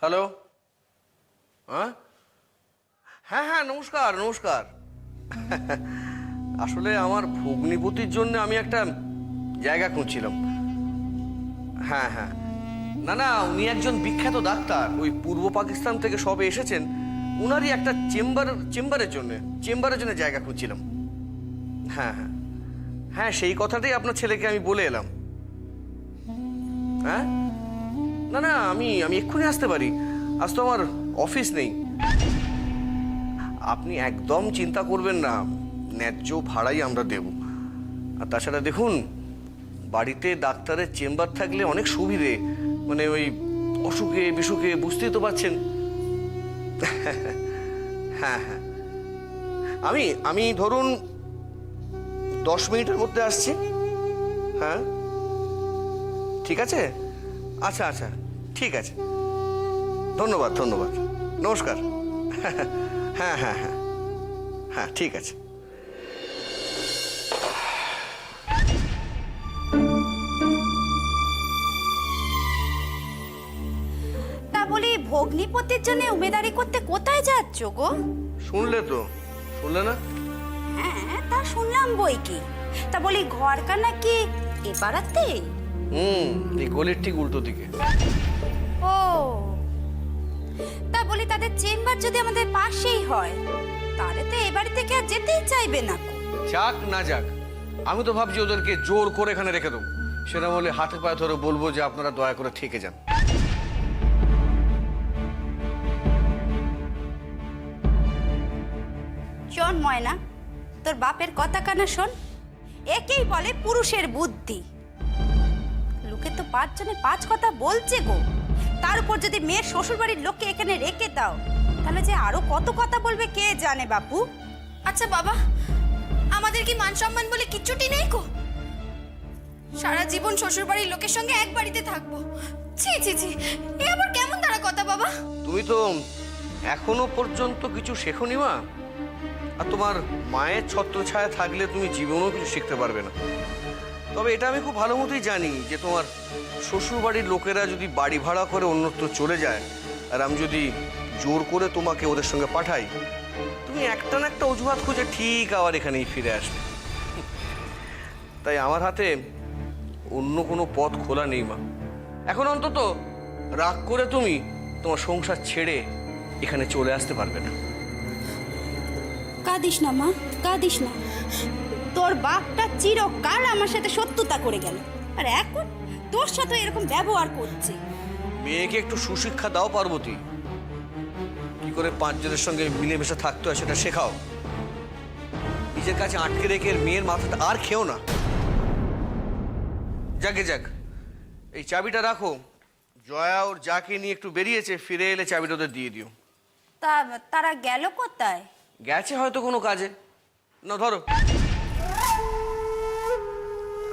Hello. হ্যাঁ হ্যাঁ হ্যাঁ, নমস্কার নমস্কার। আসলে আমার ভগ্নিপতির জন্য আমি একটা জায়গা খুঁজছিলাম। হ্যাঁ হ্যাঁ, না না, উনি একজন বিখ্যাত ডাক্তার, ওই পূর্ব পাকিস্তান থেকে সবে এসেছেন। উনারই একটা চেম্বারের জন্য জায়গা খুঁজছিলাম। হ্যাঁ হ্যাঁ হ্যাঁ, সেই কথাটাই আপনার ছেলেকে আমি বলে এলাম। হ্যাঁ, না না, আমি এক্ষুনি আসতে পারি। আজ তো আমার অফিস নেই। আপনি একদম চিন্তা করবেন না, ন্যায্য ভাড়াই আমরা দেব। আর তাছাড়া দেখুন, বাড়িতে ডাক্তারের চেম্বার থাকলে অনেক সুবিধে, মানে ওই অসুখে বিসুখে, বুঝতেই তো পারছেন। হ্যাঁ হ্যাঁ, আমি ধরুন 10 মিনিটের মধ্যে আসছি। হ্যাঁ ঠিক আছে, আচ্ছা আচ্ছা, ঠিক আছে, ধন্যবাদ ধন্যবাদ, নমস্কার। হ্যাঁ হ্যাঁ হ্যাঁ হ্যাঁ, ঠিক আছে। তা বলি, ভগ্নিপতির জন্য উমেদারি করতে কোথায় যাচ্ছ গো? শুনলে না? হ্যাঁ, তা শুনলাম বই কি। তা বলি, ঘরকার নাকি এ পাড়াতে? এই গলির ঠিক উল্টো দিকে। ও, তা বলি, তাদের চেম্বার যদি আমাদের পাশেই হয়, তাহলে তো এ বাড়ি থেকে আর যেতেই চাইবে না। যাক না যাক, আমি তো ভাবছি ওদেরকে জোর করে এখানে রেখে দেবো। সেটা বলে হাতে পায়ে ধরে বলবো যে আপনারা দয়া করে থেকে যান। শোন ময়না, তোর বাপের কথা কানা শোন। একেই বলে পুরুষের বুদ্ধি। লোকে তো 5 জনে 5 কথা বলছে গো। তার উপর যদি মেয়ের শ্বশুর বাড়ির লোককে এখানে রেখে দাও, তাহলে যে আরো কত কথা বলবে কে জানে বাপু। আচ্ছা বাবা, আমাদের কি মান সম্মান বলে কিচ্ছুটি নেই গো? সারা জীবন শ্বশুর বাড়ির লোকের সঙ্গে এক বাড়িতে থাকবো? ছি ছি ছি, এ আবার কেমন তারা কথা বাবা? তুমি তো এখনো পর্যন্ত কিছু শেখোনি মা। আর তোমার মায়ের ছত্রছায়া থাকলে তুমি জীবনেও কিছু শিখতে পারবে না। তবে এটা আমি খুব ভালো মতোই জানি যে তোমার শ্বশুর বাড়ির লোকেরা যদি বাড়ি ভাড়া করে অন্যত্র চলে যায়, আর আমি যদি জোর করে তোমাকে ওদের সঙ্গে পাঠাই, তুমি একটা না একটা অজুহাত খুঁজে ঠিক আবার এখানেই ফিরে আসবে। তাই আমার হাতে অন্য কোনো পথ খোলা নেই মা। এখন অন্তত রাগ করে তুমি তোমার সংসার ছেড়ে এখানে চলে আসতে পারবে না। কাঁদিস না মা, কাঁদিস না। তোর বাপটা চিরকাল আমার সাথে শত্রুতা করে গেল, আর এখন তোর সাথে এরকম ব্যবহার করছে। মেয়েকে একটু সুশিক্ষা দাও পার্বতী। কি করে 5 জনের সঙ্গে মিলেমিশে থাকতে হয় সেটা শেখাও। নিজের কাছে আটকে রেখে মেয়ের মাথাটা আর খেও না। যাকে যাক, এই চাবিটা রাখো। জয়া ওর যাকে নিয়ে একটু বেরিয়েছে, ফিরে এলে চাবিটা ওদের দিয়ে দিও। তা তারা গেল কোথায়? গেছে হয়তো কোনো কাজে। না ধরো,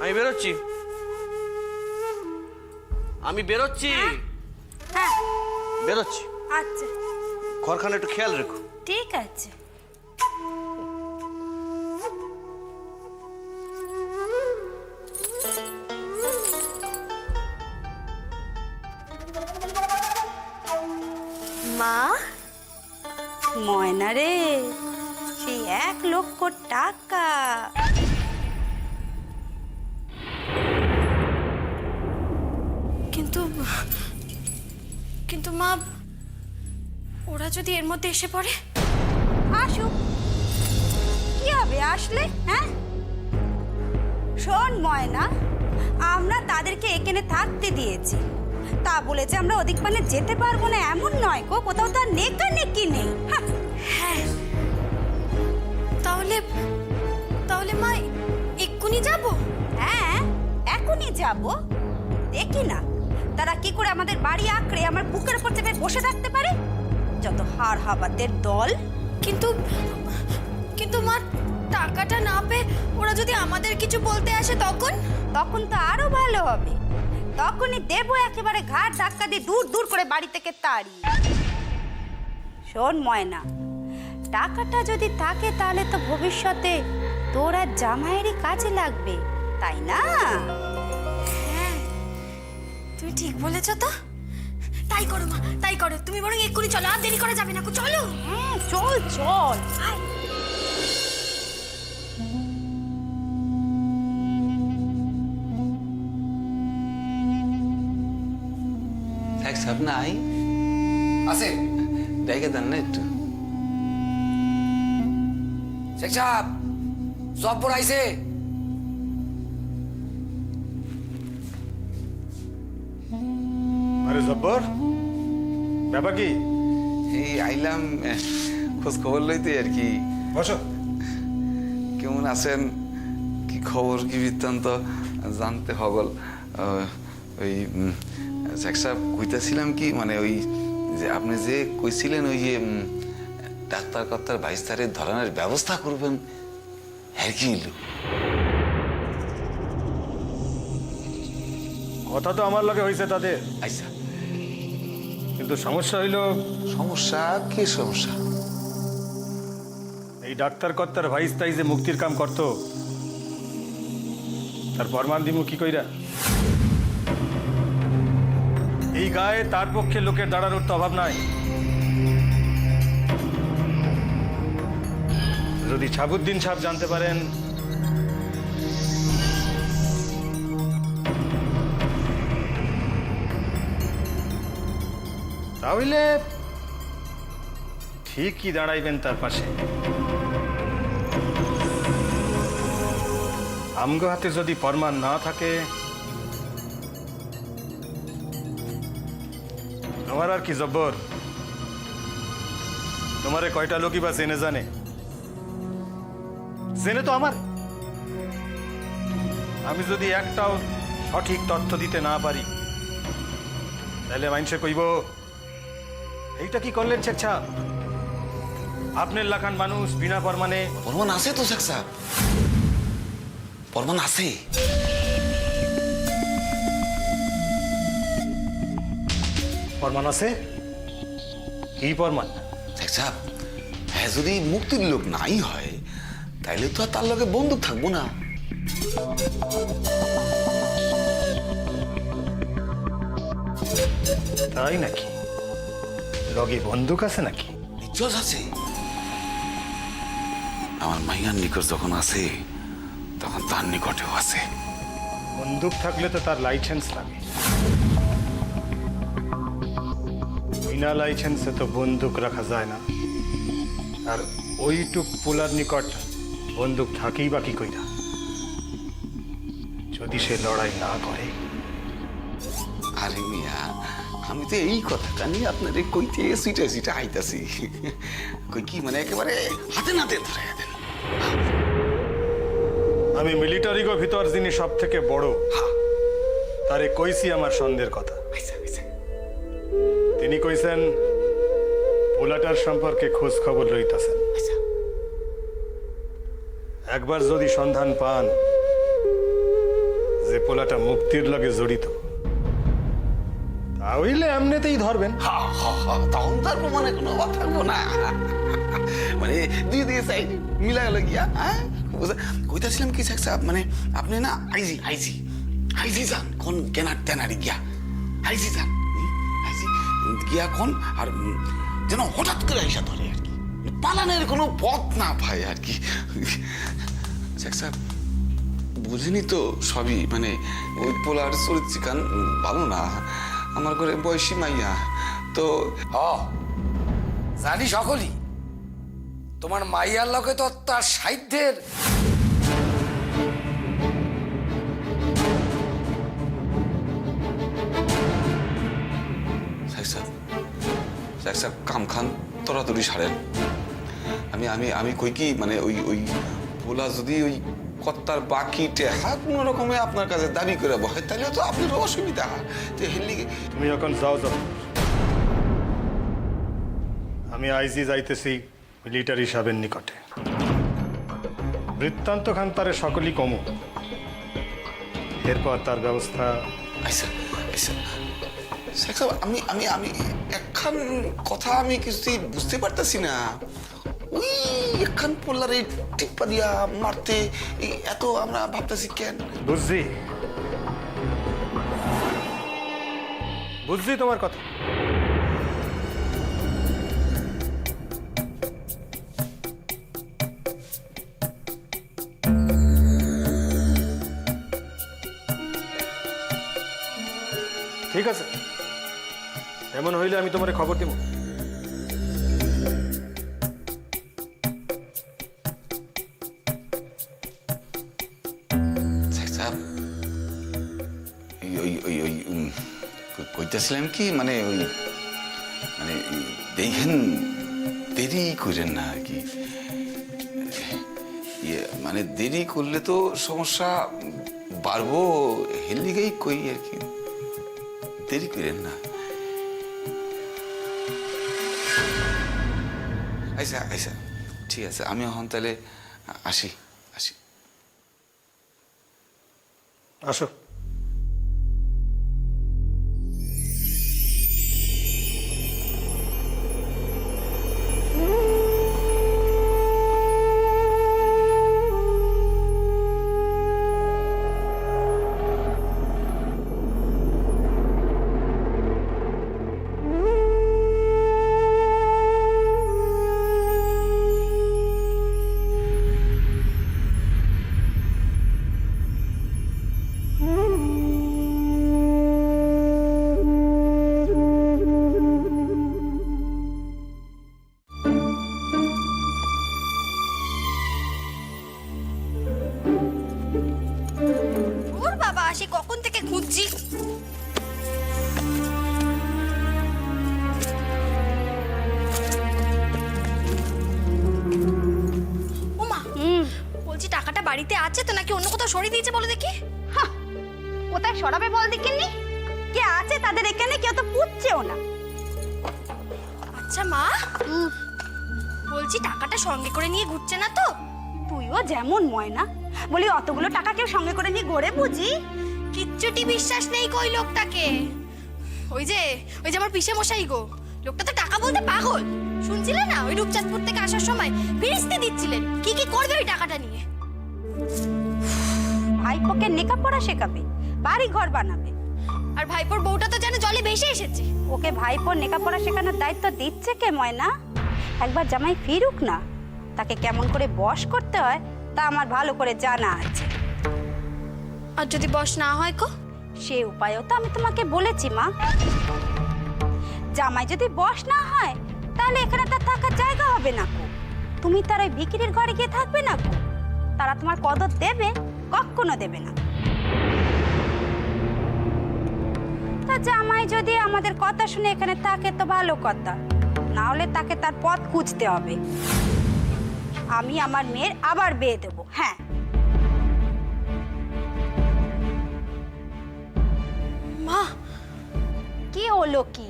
আমি বেরোচ্ছি। হ্যাঁ, বেরোচ্ছি। আচ্ছা, ঘরখানে একটু খেয়াল রেখো। ঠিক আছে। মা, ময়না রে, সেই 1 লক্ষ টাকা। কিন্তু কিন্তু মা, ওরা যদি এর মধ্যে এসে পড়ে? আসুক, কি হবে আসলে? হ্যাঁ, শোন ময়না, আমরা তাদেরকে এখানে থাকতে দিয়েছি, তা বলে যে আমরা ওদিক মানে যেতে পারবো না এমন নয় গো। কোথাও তো আর নেকা নেকি নেই। হ্যাঁ, তাহলে তাহলে মা এক্ষুনি যাব? হ্যাঁ, এখনই যাব। দেখি না তারা কি করে আমাদের বাড়ি আঁকড়ে আমার বুকের উপর চেপে বসে থাকতে পারে। যত হাড় হাবাতের দল। কিন্তু কিন্তু মা, টাকাটা না পেয়ে ওরা যদি আমাদের কিছু বলতে আসে তখন? তখন তো আরো ভালো হবে। তখনই দেবো একেবারে ঘাট ধাক্কা দিয়ে দূর দূর করে বাড়ি থেকে তাড়িয়ে। শোন ময়না, টাকাটা যদি থাকে তাহলে তো ভবিষ্যতে তোর আর জামাইয়েরই কাজে লাগবে, তাই না? হ্যাঁ, তুমি ঠিক বলেছ তো। তাই করো মা, তাই করো। তুমি বরং এক্ষুনি চলো, আর দেরি করা যাবে না। চলো। চল চল। আয়। এক সাহেব নাই আছে দেখে দেন না একটু। শেখ সাহেব জব্বর আইছে। আরে জব্বর, ব্যাপার কি? এই আইলাম খোঁজ খবর লইতে আর কি। বসো। কেমন আছেন, কি খবর, কি বৃত্তান্ত জানতে হগল। ওই শেখ সাহেব কইতাছিলাম কি, মানে ওই যে আপনি যে কইছিলেন ওই যে ডাক্তার কর্তার বাইস্তারের ধরনের ব্যবস্থা করবেন, হ্যাঁ কি হইল? কথা তো আমার লগে হয়েছে তাদের, আচ্ছা, কিন্তু সমস্যা হইল সমস্যা কি সমস্যা? এই ডাক্তার কর্তার ভাইস্তাই যে মুক্তির কাম করত, তার প্রমাণ দিমু কি কইরা? এই গায়ে তার পক্ষে লোকের দাঁড়ানোর তো অভাব নাই। যদি ছাবুদ্দিন সাহেব জানতে পারেন তাহলে ঠিকই দাঁড়াইবেন তার পাশে। আমগো হাতে যদি প্রমাণ না থাকে, আমার আর কি জব্বর। তোমারে কয়টা লোকই বা জেনে জানে? জেনে তো আমার। আমি যদি একটাও সঠিক তথ্য দিতে না পারি, তাহলে মানুষে কইব এইটা কি করলেন শেখ সাহেব? আপনার লাখান মানুষ বিনা প্রমাণে। প্রমাণ আছে তো শেখ সাহেব, প্রমাণ আছে। প্রমাণ আছে? কি প্রমাণ? শেখ সাহেব, হ্যাঁ যদি মুক্তির লোক নাই হয়, তাইলে তো আর তার লগে বন্দুক থাকবো না। তাই নাকি? লগে বন্দুক আছে নাকি? নিশ্চয় আছে। আমার মাইয়ার নিকট যখন আছে, তখন তার নিকটেও আছে। বন্দুক থাকলে তো তার লাইসেন্স লাগে। বিনা লাইসেন্সে তো বন্দুক রাখা যায় না। আর ওইটুক পোলার নিকট বন্দুক থাকেই বা কি কইরা, যদি সে লড়াই না করে? আরে মিয়া, আমি তো এই কথাটা নিয়ে আপনারে কইতে সিটে সিটে আইতাছি। কই কি মানে একেবারে হাতে নাতে ধরে দেন। আমি মিলিটারি গো ভিতর যিনি সব থেকে বড়, তারে কইছি আমার সন্দেহের কথা। আচ্ছা আচ্ছা, তিনি কইছেন পোলাটার সম্পর্কে খোঁজ খবর লইতাছেন। আচ্ছা একবার যদি সন্ধান পান যে পোলাটা মুক্তির লগে জড়িত, তাহলে এমনিতেই ধরবেন। হা হা হা, তখন তার প্রমাণে কোনো অভাব থাকবো না। মানে দুই দিকে সাইড মিলা গেল গিয়া। হ্যাঁ কইতাছিলাম কি শেখ সাহেব, মানে আপনি না আইজি আইজি আইজি যান কোন কেনার তেনারি গিয়া, আইজি যান, আইজি গিয়া কোন, আর যেন হঠাৎ করে আইসা ধরে আর কি, পালানের কোনো পথ না পায় আর কি। শেখ সাহেব বুঝিনি তো সবই, মানে ওই পোলার চরিত্রিকান ভালো না, আমার ঘরে বয়সী মাইয়া তো। জানি সকলই, তোমার মাইয়ার লগে তো তার সাহিত্যের। শেখ সাহেব, শেখ সাহেব কাম খান তরাতরি সারেন। আমি আমি আমি কই কি, মানে ওই ওই পোলা যদি ওই কর্তার বাকিটে হাত কোনো রকমে আপনার কাছে দাবি করে বসে, তাহলে তো আপনার অসুবিধা। তো হেললি তুমি এখন যাও যাও, আমি আইজি যাইতেছি মিলিটারি সাহেবের নিকটে। বৃত্তান্ত খান তারে সকলই কমু, এরপর তার ব্যবস্থা। আচ্ছা আচ্ছা শেখ সাহেব, আমি আমি আমি একখান কথা আমি কিছুই বুঝতে পারতেছি না। ওই একখান পোলার এই টিপ্পা দিয়া মারতে এই এত আমরা ভাবতেছি কেন? বুঝছি বুঝছি তোমার কথা। ঠিক আছে, এমন হইলে আমি তোমারে খবর দেব। শেখ সাহেব, কইতেছিলাম কি মানে ওই মানে দেখেন দেরি করেন না আর কি। মানে দেরি করলে তো সমস্যা বাড়বো, হেলিগেই কই আর কি, দেরি করেন না। আচ্ছা আচ্ছা ঠিক আছে, আমি এখন তাহলে আসি আসি। আসো। ওর বাবা সে কখন থেকে খুঁজছি। ওমা, বলছি টাকাটা বাড়িতে আছে তো নাকি অন্য কোথাও সরিয়ে দিয়েছে বলে দেখি। হাহ, কোথায় সরাবে বল দেখিনি? কে আছে তাদের এখানে? কেউ তো পুচ্ছেও না। আচ্ছা মা, বলছি টাকাটা সঙ্গে করে নিয়ে ঘুরছে না তো? তুইও যেমন ময়না, বলি অতগুলো টাকা কেউ সঙ্গে করে নিয়ে গড়ে বুঝি? কিচ্ছুটি বিশ্বাস নেই কই লোকটাকে। ওই যে আমার পিসে মশাই গো, লোকটা তো টাকা বলতে পাগল। শুনছিলে না ওই রূপচাঁদপুর থেকে আসার সময় ফিরিস্তি দিচ্ছিলেন কি কি করবে ওই টাকাটা নিয়ে। ভাইপোকে লেখাপড়া শেখাবে, বাড়ি ঘর বানাবে, আর ভাইপোর বউটা তো যেন জলে ভেসে এসেছে। ওকে ভাইপোর লেখাপড়া শেখানোর দায়িত্ব দিচ্ছে কে ময়না? একবার জামাই ফিরুক না, তাকে কেমন করে বশ করতে হয় তা আমার ভালো করে জানা আছে। আর যদি বশ না হয় কো? সে উপায়ও তো আমি তোমাকে বলেছি মা। জামাই যদি বশ না হয় তাহলে এখানে তার থাকার জায়গা হবে না কো। তুমি তার ওই ভিখিরির ঘরে গিয়ে থাকবে না কো। তারা তোমার কদর দেবে? কখনো দেবে না। তা জামাই যদি আমাদের কথা শুনে এখানে থাকে তো ভালো কথা, না হলে তাকে তার পথ খুঁজতে হবে। আমি আমার মেয়ের আবার বিয়ে দেবো। হ্যাঁ, মা, কি হলো কি?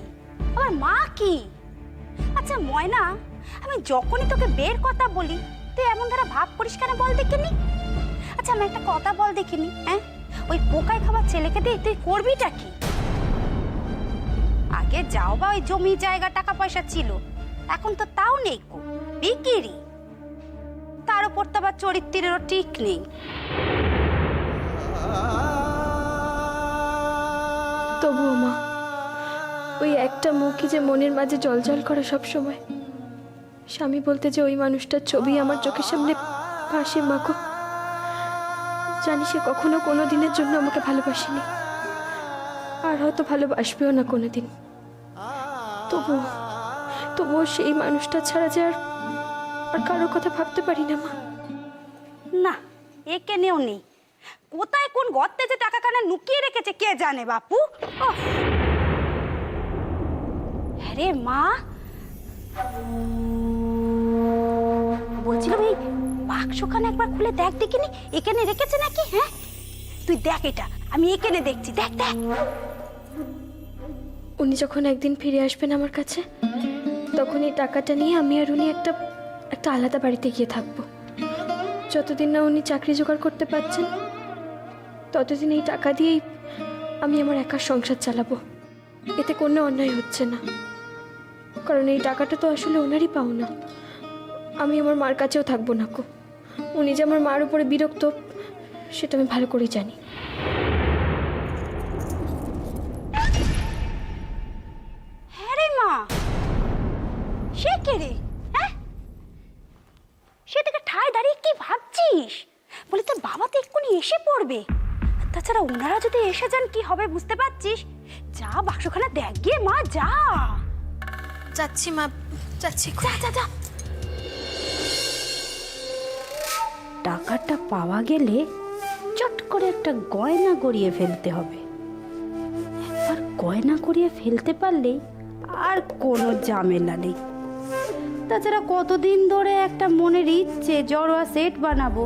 আমার মা কি? আচ্ছা ময়না, আমি যখনই তোকে বের কথা বলি তুই এমন ধারা ভাব করিস কেন বল দেখিনি? আচ্ছা আমি একটা কথা বল দেখিনি, হ্যাঁ, ওই পোকায় খাবার ছেলেকে দিয়ে তুই করবিটা কি? আগে যাও বা ওই জমি জায়গা টাকা পয়সা ছিল, এখন তো তাও নেই কো, বিকিরি। তার উপর তো আবার চরিত্রেরও ঠিক নেই। তবুও মা, ওই একটা মুখই যে মনের মাঝে জলজল করে সব সময়। স্বামী বলতে যে ওই মানুষটার ছবি আমার চোখের সামনে ভাসে মাগো। জানি সে কখনো কোনো দিনের জন্য আমাকে ভালোবাসেনি, আর হয়তো ভালোবাসবেও না কোনোদিন। তবুও সেই মানুষটা ছাড়া যে আর কারোর কথা ভাবতে পারি না মা। না, এখানেও নেই। কোথায় কোন গর্তে যে টাকা কানা লুকিয়ে রেখেছে কে জানে বাপু। আরে মা, বলছিলাম এই বাক্সখানা একবার খুলে দেখ দেখিনি এখানে রেখেছে নাকি। হ্যাঁ তুই দেখ, এটা আমি এখানে দেখছি, দেখ দেখ। উনি যখন একদিন ফিরে আসবেন আমার কাছে, তখন এই টাকাটা নিয়ে আমি আর উনি একটা আলাদা বাড়িতে গিয়ে থাকবো। যতদিন না উনি চাকরি জোগাড় করতে পারছেন ততদিন এই টাকা দিয়েই আমি আমার একার সংসার চালাবো। এতে কোনো অন্যায় হচ্ছে না, কারণ এই টাকাটা তো আসলে ওনারই পাওনা। আমি আমার মার কাছেও থাকবো না কো। উনি যে আমার মার উপরে বিরক্ত সেটা আমি ভালো করেই জানি। হ্যাঁ রে মা, সে কে রে? হ্যাঁ, সে থেকে ঠায় দাঁড়িয়ে কি ভাবছিস? বলে তোর বাবা তো এক্ষুনি এসে পড়বে। তাছাড়া ওনারা যদি এসে যান কি হবে বুঝতে পারছিস? যা বাক্সখানা দেখ গিয়ে মা, যা। যাচ্ছি মা, যাচ্ছি। যা যা যা। টাকাটা পাওয়া গেলে চট করে একটা গয়না গড়িয়ে ফেলতে হবে। একবার গয়না গড়িয়ে ফেলতে পারলেই আর কোনো ঝামেলা নেই। তাছাড়া কতদিন ধরে একটা মনের ইচ্ছে জড়োয়া সেট বানাবো,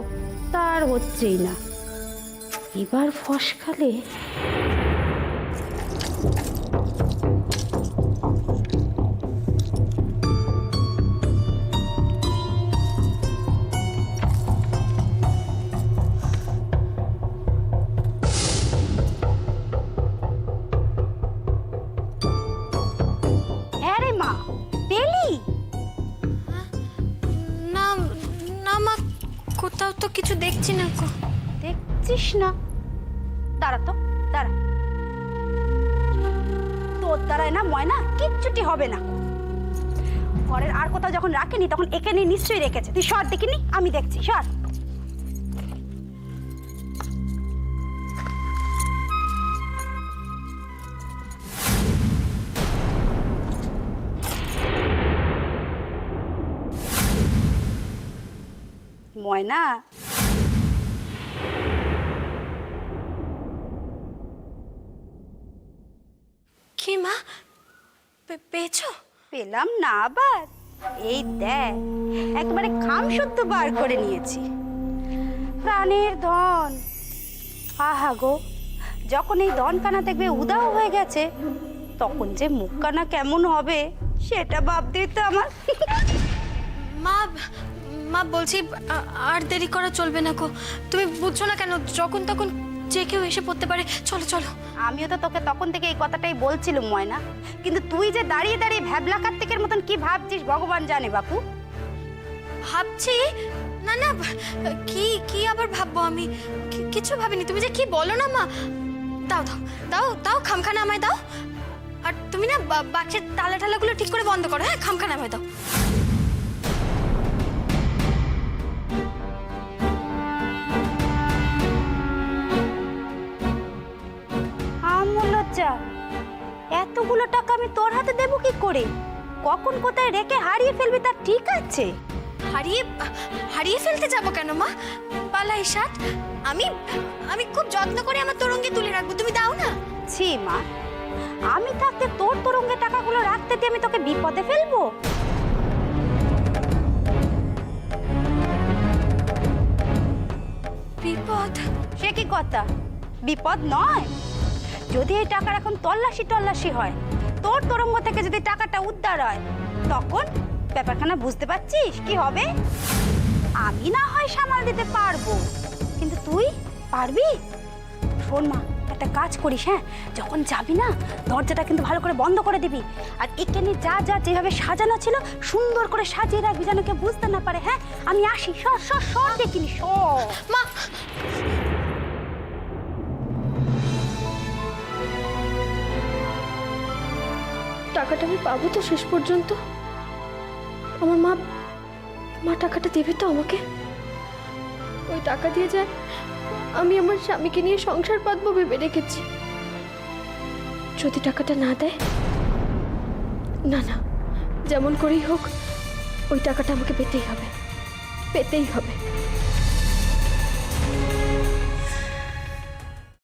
তার হচ্ছেই না। এবার ফসকালে আরে মা, পেলি? না না মা, কোথাও তো কিছু দেখছি না গো। দেখছিস না? দাঁড়া তো, দাঁড়া। তোর দ্বারায় না ময়না কিচ্ছুটি হবে না। ঘরের আর কোথাও যখন রাখেনি তখন একে নিয়ে নিশ্চয়ই রেখেছে। তুই সর দেখিনি, আমি দেখছি, সর। ময়না, কি মা, পেয়েছো? পেলাম না আবার? এই দেখ, একেবারে খামশুদ্ধ বার করে নিয়েছি। প্রাণের ধন। আহা গো, যখন এই ধনখানা দেখবে উদাও হয়ে গেছে, তখন যে মুখখানা কেমন হবে সেটা ভাবতেই তো আমার। মা মা বলছি, আর দেরি করা চলবে না গো। তুমি বুঝছো না কেন? যখন তখন যে কেউ এসে পড়তে পারে। চলো চলো। আমিও তো তোকে তখন থেকে এই কথাটাই বলছিলাম ময়না, কিন্তু তুই যে দাঁড়িয়ে দাঁড়িয়ে ভ্যাবলা কার্তিকের মতন কি ভাবছিস ভগবান জানে বাপু। ভাবছি না না, কি কি আবার ভাববো আমি? কিছু ভাবিনি। তুমি যে কি বলো না মা। দাও দাও দাও দাও, খামখানা আমায় দাও। আর তুমি না বাক্সের তালা ঠালাগুলো ঠিক করে বন্ধ করো। হ্যাঁ, খামখানা আমায় দাও। লজ্জা, এতগুলো টাকা আমি তোর হাতে দেবো কি করে? কখন কোথায় রেখে হারিয়ে ফেলবি তার ঠিক আছে? হারিয়ে ফেলতে যাব কেন মা? পালাই সাত। আমি আমি খুব যত্ন করে আমার তরঙ্গে তুলে রাখবো। তুমি দাও না। ছি মা, আমি থাকতে তোর তরঙ্গে টাকাগুলো রাখতে দিয়ে আমি তোকে বিপদে ফেলবো? বিপদ? সে কি কথা? বিপদ নয়। যদি এই টাকার এখন তল্লাশি হয়, তোর তরঙ্গ থেকে যদি টাকাটা উদ্ধার হয়, তখন ব্যাপারখানা বুঝতে পারছিস কি হবে? আমি না হয় সামাল দিতে পারবো, কিন্তু তুই পারবি? শোন মা, একটা কাজ করিস, হ্যাঁ, যখন যাবি না দরজাটা কিন্তু ভালো করে বন্ধ করে দিবি। আর এখানে যা যা যেভাবে সাজানো ছিল সুন্দর করে সাজিয়ে রাখবি, যেন কেউ বুঝতে না পারে। হ্যাঁ, আমি আসি। সর সর সর, দেখিনি, সর। মা, টাকাটা আমি পাবো তো শেষ পর্যন্ত? আমার মা টাকাটা দেবে তো আমাকে? ওই টাকা দিয়ে যায় আমি আমার স্বামীকে নিয়ে সংসার পাতবো ভেবে রেখেছি। যদি টাকাটা না দেয়, না না, যেমন করেই হোক ওই টাকাটা আমাকে পেতেই হবে, পেতেই হবে।